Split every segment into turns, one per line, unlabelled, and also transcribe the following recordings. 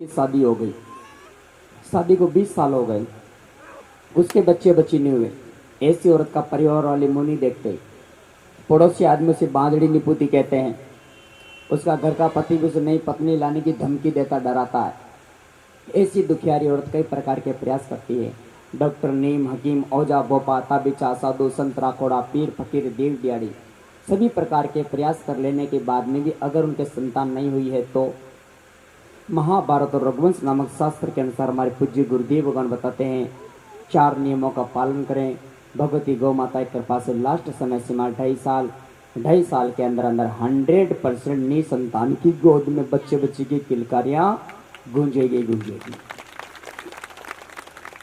की शादी हो गई। शादी को 20 साल हो गए, उसके बच्चे बच्ची नहीं हुए। ऐसी औरत का परिवार वाले मुंह नहीं देखते। पड़ोसी आदमी उसे बांझड़ी निपुती कहते हैं। उसका घर का पति भी उसे नई पत्नी लाने की धमकी देता डराता है। ऐसी दुखियारी औरत कई प्रकार के प्रयास करती है। डॉक्टर, नीम, हकीम, औजा, बोपा, ताबिचा, साधु, संत, राखोड़ा, पीर, फकीर, देव दियाड़ी सभी प्रकार के प्रयास कर लेने के बाद में भी अगर उनके संतान नहीं हुई है तो महाभारत और रघुवंश नामक शास्त्र के अनुसार हमारे पूज्य गुरुदेव भगवान बताते हैं 4 नियमों का पालन करें। भगवती गौ माता की कृपा से लास्ट समय सीमा 2.5 साल, 2.5 साल के अंदर अंदर 100% निसंतान की गोद में बच्चे बच्ची की किलकारियां गूंजेगी गूंजेगी।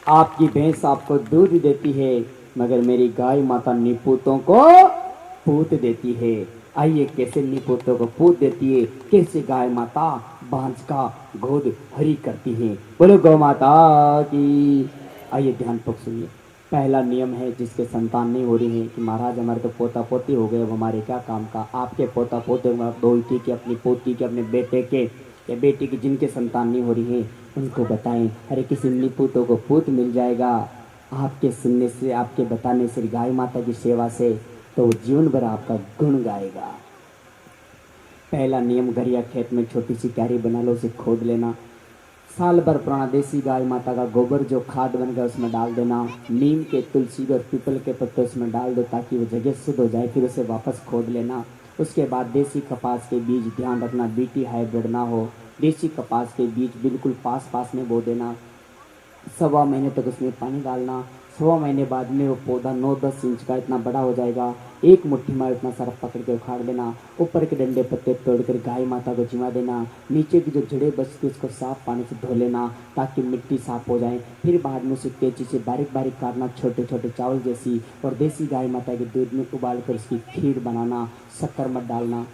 आपकी भैंस आपको दूध देती है मगर मेरी गाय माता निपूतों को पूत देती है। आइए कैसे निपूतों को पूत देती है, कैसे गाय माता बांझ का गोद हरी करती है। बोलो गौ माता की। आइए ध्यान पूर्वक सुनिए। पहला नियम है जिसके संतान नहीं हो रही है कि महाराज हमारे तो पोता पोती हो गए, अब हमारे क्या काम का। आपके पोता पोते दोती के, अपनी पोती के, अपने बेटे के या बेटी की जिनके संतान नहीं हो रही है उनको बताएं, अरे किसी निपुतों को पूत मिल जाएगा आपके सुनने से, आपके बताने से, गाय माता की सेवा से, तो वो जीवन भर आपका गुण गाएगा। पहला नियम, घर या खेत में छोटी सी क्यारी बना लो, उसे खोद लेना। साल भर पुराना देसी गाय माता का गोबर जो खाद बन गया उसमें डाल देना। नीम के, तुलसी और पीपल के पत्ते उसमें डाल दो ताकि वो जगह शुद्ध हो जाए। फिर उसे वापस खोद लेना। उसके बाद देसी कपास के बीज, ध्यान रखना बीटी हाइब्रिड ना हो। देसी कपास के बीज बिल्कुल पास पास में बो देना। 1.25 महीने तक उसमें पानी डालना। 1.25 महीने बाद में वो पौधा 9-10 इंच का इतना बड़ा हो जाएगा। एक मुट्ठी में इतना सारा पकड़ के उखाड़ देना। ऊपर के डंडे पत्ते तोड़कर गाय माता को जिमा देना। नीचे की जो जड़ें बचती उसको साफ पानी से धो लेना ताकि मिट्टी साफ हो जाए। फिर बाद में उसे तेजी से बारीक बारीक काटना, छोटे छोटे चावल जैसी, और देसी गाय माता के दूध में उबाल कर उसकी खीर बनाना। शक्कर मत डालना।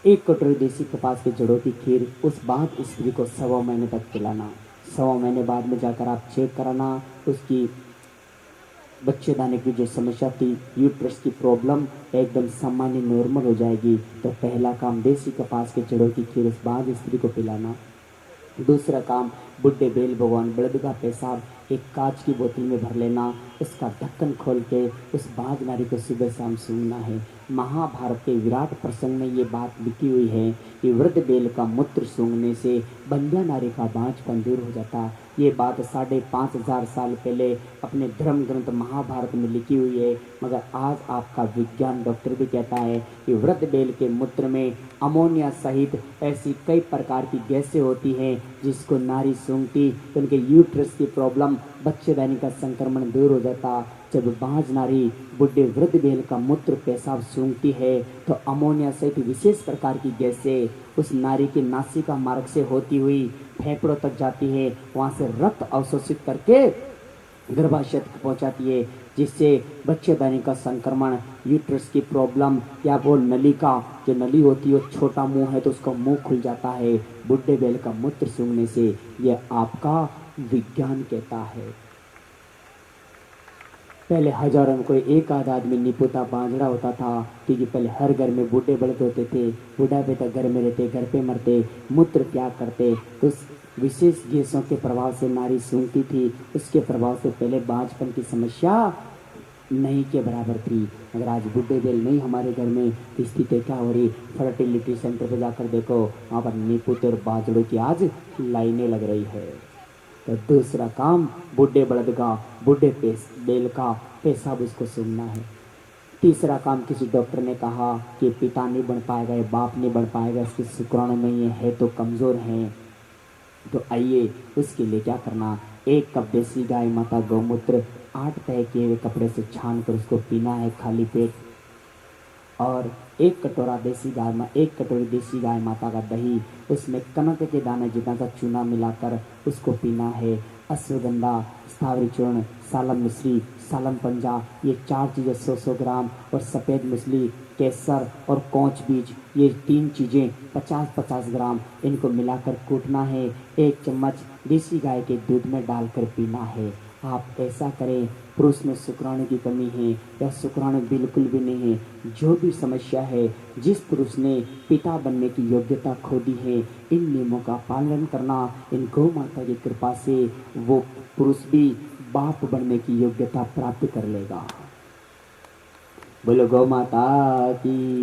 1 कटोरी देसी कपास की जड़ों की खीर उस बांझ स्त्री को 1.25 महीने तक पिलाना। 1.25 महीने बाद में जाकर आप चेक कराना, उसकी बच्चेदानी की जो समस्या थी, यूट्रस की प्रॉब्लम एकदम सामान्य नॉर्मल हो जाएगी। तो पहला काम देसी कपास के जड़ों की खीर उस बांझ स्त्री को पिलाना। दूसरा काम, बुड्ढे बेल भगवान बलद का पेशाब एक कांच की बोतल में भर लेना। उसका ढक्कन खोल के उस बांझ नारी को सुबह शाम सूंघना है। महाभारत के विराट प्रसंग में ये बात लिखी हुई है कि वृद्ध बेल का मूत्र सूंघने से बंध्या नारी का बांझपन दूर हो जाता। ये बात 5,500 साल पहले अपने धर्म ग्रंथ महाभारत में लिखी हुई है। मगर आज आपका विज्ञान डॉक्टर भी कहता है कि वृद्ध बेल के मूत्र में अमोनिया सहित ऐसी कई प्रकार की गैसें होती हैं जिसको नारी सूंघती तो उनके यूट्रस की प्रॉब्लम, बच्चेदानी का संक्रमण दूर हो जाता। जब बांझ नारी बुढ़े वृद्ध बेल का मूत्र पेशाब सूंघती है तो अमोनिया सहित विशेष प्रकार की गैसें उस नारी की नासिका मार्ग से होती हुई फेफड़ों तक जाती है, वहाँ से रक्त अवशोषित करके गर्भाशय तक पहुँचाती है, जिससे बच्चेदानी का संक्रमण, यूट्रस की प्रॉब्लम या वो नली का जो नली होती है वो छोटा मुंह है तो उसका मुंह खुल जाता है बुड्ढे बैल का मूत्र सूंघने से। यह आपका विज्ञान कहता है। पहले हजारों में कोई एक आध आदमी निपुता बांझड़ा होता था, क्योंकि पहले हर घर में बूढ़े बड़े होते थे। बूढ़ा बेटा घर में रहते, घर पे मरते, मूत्र त्याग करते, तो उस विशेष गैसों के प्रभाव से नारी सूंघती थी। उसके प्रभाव से पहले बांझपन की समस्या नहीं के बराबर थी। अगर आज बुड्ढे बेल नहीं हमारे घर में तो स्थिति क्या हो रही। फर्टिलिटी सेंटर पर जाकर देखो, वहाँ पर निपुत और बांझड़ों की आज लाइनें लग रही है। तो दूसरा काम, बुढ़े बड़द का, बुढ़े बेल का पेशाब उसको सूंघना है। तीसरा काम, किसी डॉक्टर ने कहा कि पिता नहीं बन पाएगा, ये बाप नहीं बन पाएगा, इसकी शुक्राणु नहीं है तो कमज़ोर हैं, तो आइए उसके लिए क्या करना। 1 कप देसी गाय माता गौमूत्र 8 तय किए हुए कपड़े से छान कर उसको पीना है खाली पेट। और 1 कटोरी देसी गाय माता का दही, उसमें कनक के दाने जितना सा चूना मिलाकर उसको पीना है। अश्वगंधा, स्थावरी चूर्ण, सालम मिश्री, सालम पंजा, ये 4 चीज़ें 100-100 ग्राम, और सफ़ेद मूसली, केसर और कौच बीज, ये 3 चीज़ें 50-50 ग्राम, इनको मिलाकर कूटना है। 1 चम्मच देसी गाय के दूध में डालकर पीना है। आप ऐसा करें, पुरुष में शुक्राणु की कमी है या शुक्राणु बिल्कुल भी नहीं है, जो भी समस्या है, जिस पुरुष ने पिता बनने की योग्यता खो दी है, इन नियमों का पालन करना, इन गौ माता की कृपा से वो पुरुष भी बाप बनने की योग्यता प्राप्त कर लेगा। बोलो गौ माता की